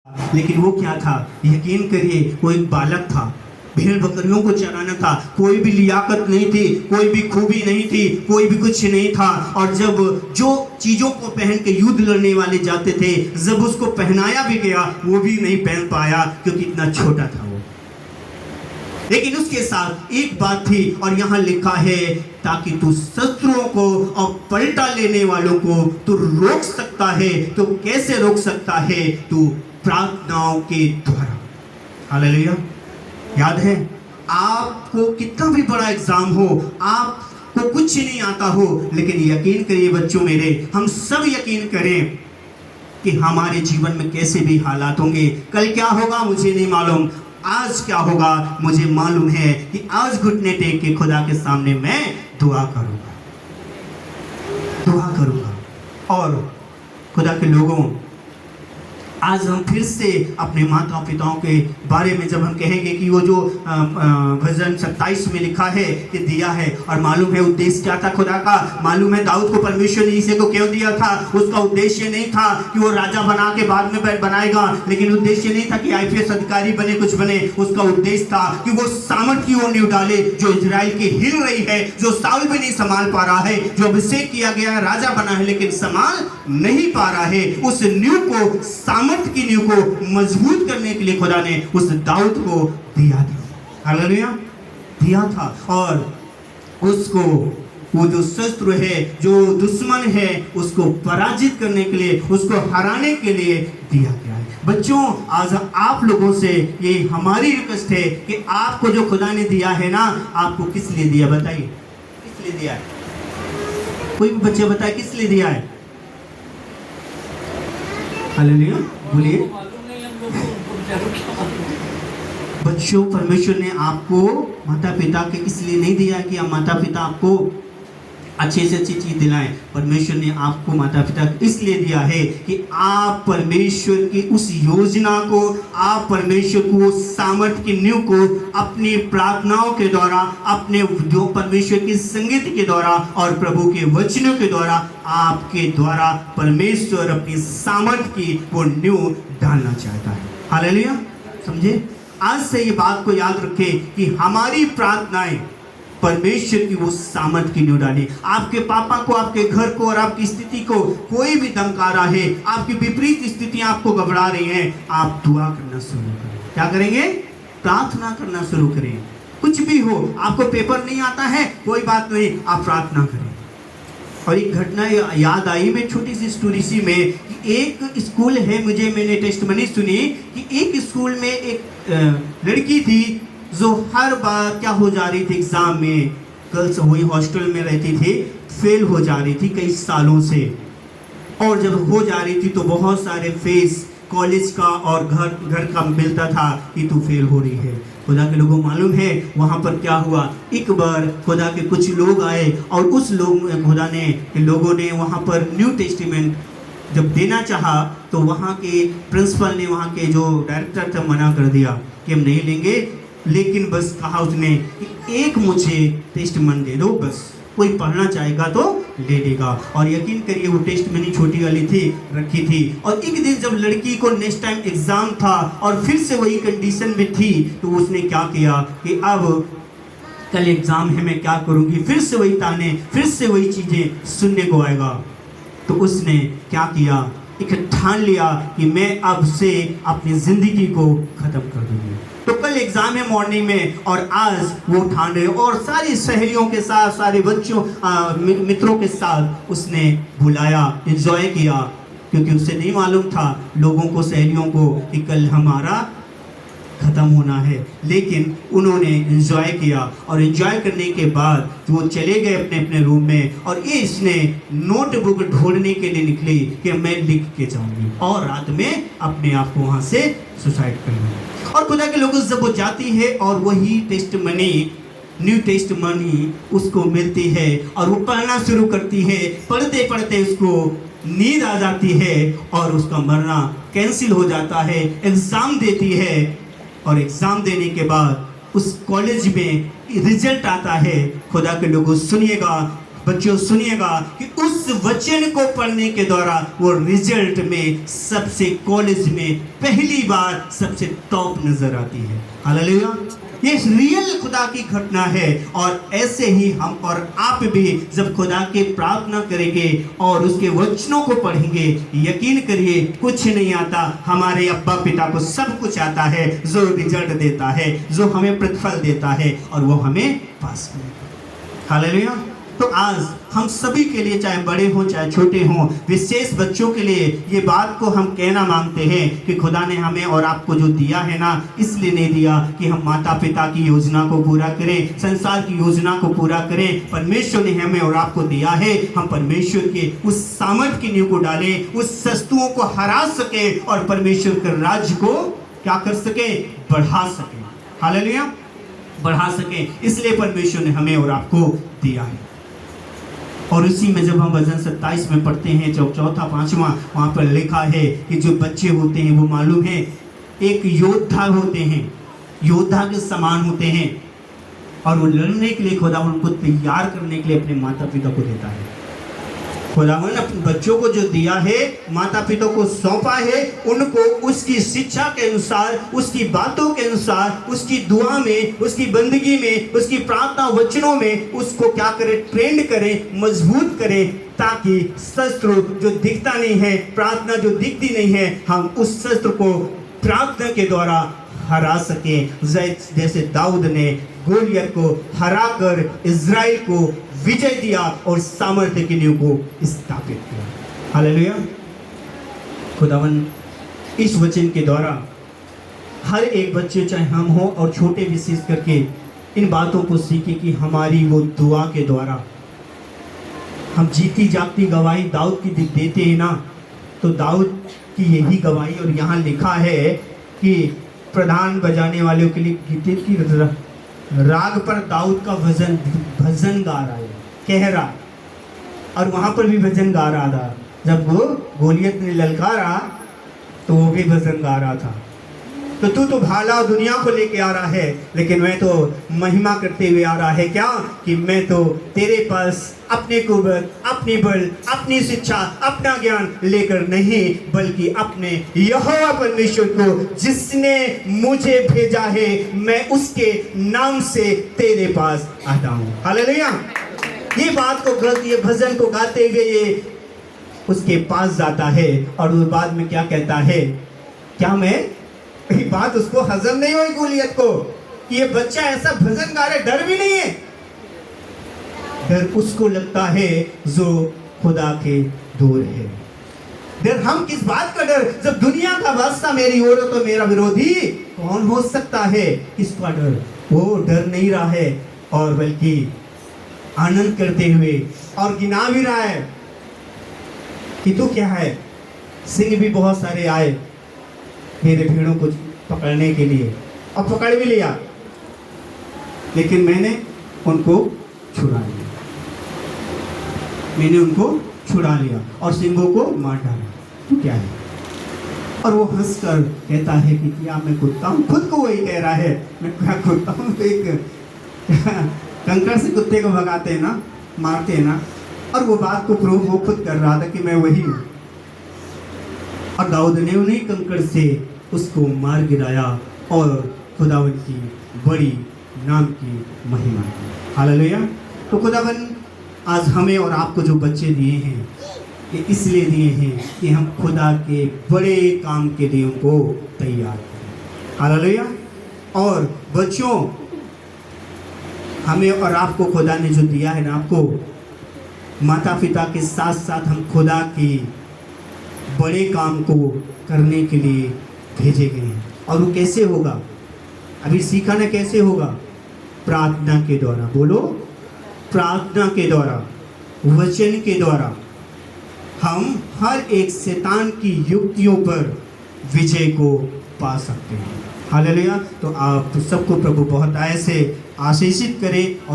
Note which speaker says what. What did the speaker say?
Speaker 1: लेकिन वो क्या था? यकीन करिए वो एक बालक था। भेड़ बकरियों को चराना था। कोई भी लियाकत नहीं थी, कोई भी खूबी नहीं थी, कोई भी कुछ नहीं था। और जब जो चीजों को पहन के युद्ध लड़ने वाले जाते थे, जब उसको पहनाया भी गया वो भी नहीं पहन पाया क्योंकि इतना छोटा था वो। लेकिन उसके साथ एक बात थी, और यहाँ लिखा है, ताकि तू शत्रुओं को और पलटा लेने वालों को तू रोक सकता है। तो कैसे रोक सकता है? तू प्रार्थनाओं के द्वारा। हालेलुया। याद है, आपको कितना भी बड़ा एग्जाम हो, आपको कुछ नहीं आता हो, लेकिन यकीन करिए बच्चों मेरे, हम सब यकीन करें कि हमारे जीवन में कैसे भी हालात होंगे, कल क्या होगा मुझे नहीं मालूम, आज क्या होगा मुझे मालूम है कि आज घुटने टेक के खुदा के सामने मैं दुआ करूंगा। और खुदा के लोगों, आज हम फिर से अपने माता पिताओं के बारे में जब हम कहेंगे कि वो जो भजन 27 में लिखा है कि दिया है, और मालूम है उद्देश्य क्या था खुदा का। मालूम है दाऊद को परमेश्वर ने इसे को क्यों दिया था। उसका उद्देश्य नहीं था कि वो राजा बना के बाद में बनाएगा, लेकिन उद्देश्य नहीं था कि आईपीएस अधिकारी बने, कुछ बने। उसका उद्देश्य था कि वो सामर्थ की ओर नींव डाले जो इजराइल की हिल रही है, जो साउल भी नहीं संभाल पा रहा है, जो अभिषेक किया गया है, राजा बना है लेकिन संभाल नहीं पा रहा है। उस नींव को, सामर्थ की नींव को मजबूत करने के लिए खुदा ने उस दाऊद को दिया था। हालेलुया, दिया था। और उसको वो जो शत्रु है, जो दुश्मन है, उसको पराजित करने के लिए, उसको हराने के लिए दिया गया है। बच्चों, आज आप लोगों से ये हमारी रिक्वेस्ट है कि आपको जो खुदा ने दिया है ना, आपको किस लिए दिया? बताइए किस लिए दिया है? कोई भी बच्चे बताए किस लिए दिया है? हालेलुया, बोलिए। बच्चों, परमेश्वर ने आपको माता पिता के इसलिए नहीं दिया कि आप माता पिता आपको अच्छे से अच्छी चीज दिलाएं। परमेश्वर ने आपको माता पिता इसलिए दिया है कि आप परमेश्वर की उस योजना को, आप परमेश्वर को सामर्थ्य की नींव को अपनी प्रार्थनाओं के द्वारा, अपने जो परमेश्वर की संगीत के द्वारा और प्रभु के वचनों के द्वारा, आपके द्वारा परमेश्वर अपनी सामर्थ्य की वो नींव डालना चाहता है। हालेलुया, समझे? आज से ये बात को याद रखें कि हमारी प्रार्थनाएं परमेश्वर की वो सामर्थ की नींव डाली। आपके पापा को, आपके घर को और आपकी स्थिति को कोई भी धमका रहा है, आपकी विपरीत स्थितियां आपको घबरा रही हैं, आप दुआ करना शुरू करें। क्या करेंगे? प्रार्थना करना शुरू करें। कुछ भी हो, आपको पेपर नहीं आता है, कोई बात नहीं, आप प्रार्थना करें। और एक घटना याद आई, मैं छोटी सी स्टोरी सी में, कि एक स्कूल है, मैंने टेस्टमनी सुनी कि एक स्कूल में एक लड़की थी जो हर बार क्या हो जा रही थी, एग्जाम में, गर्ल्स हुई हॉस्टल में रहती थी, फेल हो जा रही थी कई सालों से। और जब हो जा रही थी तो बहुत सारे फेस कॉलेज का और घर का मिलता था कि तू फेल हो रही है। खुदा के लोगों, मालूम है वहाँ पर क्या हुआ? एक बार खुदा के कुछ लोग आए और उस खुदा ने लोगों ने वहाँ पर न्यू टेस्टिमेंट जब देना चाहा तो वहाँ के प्रिंसिपल ने, वहाँ के जो डायरेक्टर थे, मना कर दिया कि हम नहीं लेंगे। लेकिन बस कहा उसने कि एक मुझे टेस्टमनी दे दो, बस कोई पढ़ना चाहेगा तो ले लेगा। और यकीन करिए वो टेस्टमनी छोटी वाली थी, रखी थी। और एक दिन जब लड़की को नेक्स्ट टाइम एग्जाम था और फिर से वही कंडीशन में थी, तो उसने क्या किया कि अब कल एग्जाम है, मैं क्या करूँगी? फिर से वही ताने, फिर से वही चीज़ें सुनने को आएगा। तो उसने क्या किया? एक ठान लिया कि मैं अब से अपनी जिंदगी को खत्म कर दूंगी। तो कल एग्जाम है मॉर्निंग में, और आज वो ठान रहे, और सारी सहेलियों के साथ, सारे बच्चों मित्रों के साथ उसने बुलाया, एंजॉय किया, क्योंकि उसे नहीं मालूम था लोगों को, सहेलियों को, कि कल हमारा खत्म होना है। लेकिन उन्होंने एंजॉय किया, और एंजॉय करने के बाद वो चले गए अपने अपने रूम में। और ये इसने नोटबुक ढूंढने के लिए निकली कि मैं लिख के जाऊंगी, और रात में अपने आप को वहां से सुसाइड कर लूंगी। और खुदा के लोगों, जब वो जाती है और वही टेस्टमनी, न्यू टेस्टमनी उसको मिलती है, और वो पढ़ना शुरू करती है। पढ़ते पढ़ते उसको नींद आ जाती है, और उसका मरना कैंसिल हो जाता है। एग्जाम देती है, और एग्जाम देने के बाद उस कॉलेज में रिजल्ट आता है। खुदा के लोगों, सुनिएगा, बच्चों सुनिएगा कि उस वचन को पढ़ने के द्वारा वो रिजल्ट में सबसे कॉलेज में पहली बार सबसे टॉप नजर आती है। हालेलुया। ये रियल खुदा की घटना है। और ऐसे ही हम और आप भी जब खुदा के प्रार्थना करेंगे और उसके वचनों को पढ़ेंगे, यकीन करिए कुछ नहीं आता, हमारे अब्बा पिता को सब कुछ आता है, जो रिजल्ट देता है, जो हमें प्रतिफल देता है और वो हमें पास करेगा। हालेलुया। तो आज हम सभी के लिए, चाहे बड़े हों चाहे छोटे हों, विशेष बच्चों के लिए ये बात को हम कहना मांगते हैं कि खुदा ने हमें और आपको जो दिया है ना, इसलिए नहीं दिया कि हम माता पिता की योजना को पूरा करें, संसार की योजना को पूरा करें। परमेश्वर ने हमें और आपको दिया है, हम परमेश्वर के उस सामर्थ की नींव को डालें, उस शत्रुओं को हरा सके और परमेश्वर के राज्य को क्या कर सके, बढ़ा सके। हालेलुया, बढ़ा सके। इसलिए परमेश्वर ने हमें और आपको दिया है। और इसी में जब हम वचन 27 में पढ़ते हैं, चौथा पांचवा, वहाँ पर लिखा है कि जो बच्चे होते हैं वो मालूम है एक योद्धा होते हैं, योद्धा के समान होते हैं, और वो लड़ने के लिए खुदावन उनको तैयार करने के लिए अपने माता पिता को देता है। खुदावन अपने बच्चों को जो दिया है, माता पिता को सौंपा है, उनको उसकी शिक्षा के अनुसार, उसकी बातों के अनुसार, उसकी दुआ में, उसकी बंदगी में, उसकी प्रार्थना वचनों में उसको क्या करें, ट्रेंड करें, मजबूत करें, ताकि शस्त्र जो दिखता नहीं है, प्रार्थना जो दिखती नहीं है, हम उस शस्त्र को प्रार्थना के द्वारा हरा सके। जैसे दाऊद ने गोलियत को हराकर इज़राइल को विजय दिया और सामर्थ्य की नींव को स्थापित किया। हालेलुया। खुदावन इस वचन के द्वारा हर एक बच्चे, चाहे हम हो और छोटे विशेष करके, इन बातों को सीखे कि हमारी वो दुआ के द्वारा हम जीती जागती गवाही दाऊद की देते हैं ना, तो दाऊद की यही गवाही, और यहाँ लिखा है कि प्रधान बजाने वालों के लिए गीत की राग पर दाऊद का भजन गा रहा है, कह रहा, और वहाँ पर भी भजन गा रहा था। जब वो गोलियत ने ललकारा तो वो भी भजन गा रहा था। तो तू तो भाला दुनिया को लेके आ रहा है, लेकिन मैं तो महिमा करते हुए आ रहा है क्या, कि मैं तो तेरे पास अपने कुवत, अपनी बल, अपनी शिक्षा, अपना ज्ञान लेकर नहीं, बल्कि अपने यहोवा परमेश्वर को जिसने मुझे भेजा है, मैं उसके नाम से तेरे पास आता हूँ। हालेलुया। ये बात को, ये भजन को गाते हुए ये उसके पास जाता है, और वो बाद में क्या कहता है, क्या मैं ये बात उसको हजम नहीं हुई गोलियत को कि ये बच्चा ऐसा भजन गा रहा है, डर भी नहीं है। डर उसको लगता है जो खुदा के दूर है। डर हम किस बात का डर, जब दुनिया का बादशाह मेरी ओर है तो मेरा विरोधी कौन हो सकता है, किसका डर। वो डर नहीं रहा है, और बल्कि आनंद करते हुए और गिना भी रहा है कि तू क्या है, सिंह भी बहुत सारे आए मेरे भेड़ों को पकड़ने के लिए, और पकड़ भी लिया, लेकिन मैंने उनको छुड़ा लिया, मैंने उनको छुड़ा लिया और सिंहों को मार डाला। तो क्या है, और वो हंसकर कहता है कि क्या मैं कुत्ता हूँ। खुद को वही कह रहा है, मैं क्या कुत्ता हूँ। तो एक कंकड़ से कुत्ते को भगाते हैं ना, मारते हैं ना, और वो बात को प्रूव वो खुद कर रहा था कि मैं वही हूँ। और दाऊद ने उन्हीं कंकड़ से उसको मार गिराया और खुदावन की बड़ी नाम की महिमा की। हालेलुया। तो खुदावन आज हमें और आपको जो बच्चे दिए हैं, ये इसलिए दिए हैं कि हम खुदा के बड़े काम के लिए उनको तैयार करें। हालेलुया। और बच्चों, हमें और आपको खुदा ने जो दिया है ना, आपको माता पिता के साथ साथ हम खुदा की बड़े काम को करने के लिए भेजे गए हैं। और वो कैसे होगा, अभी सीखा ना कैसे होगा, प्रार्थना के द्वारा। बोलो, प्रार्थना के द्वारा, वचन के द्वारा हम हर एक शैतान की युक्तियों पर विजय को पा सकते हैं। हालेलुया। तो आप सबको प्रभु बहुत आय से आशीषित करे।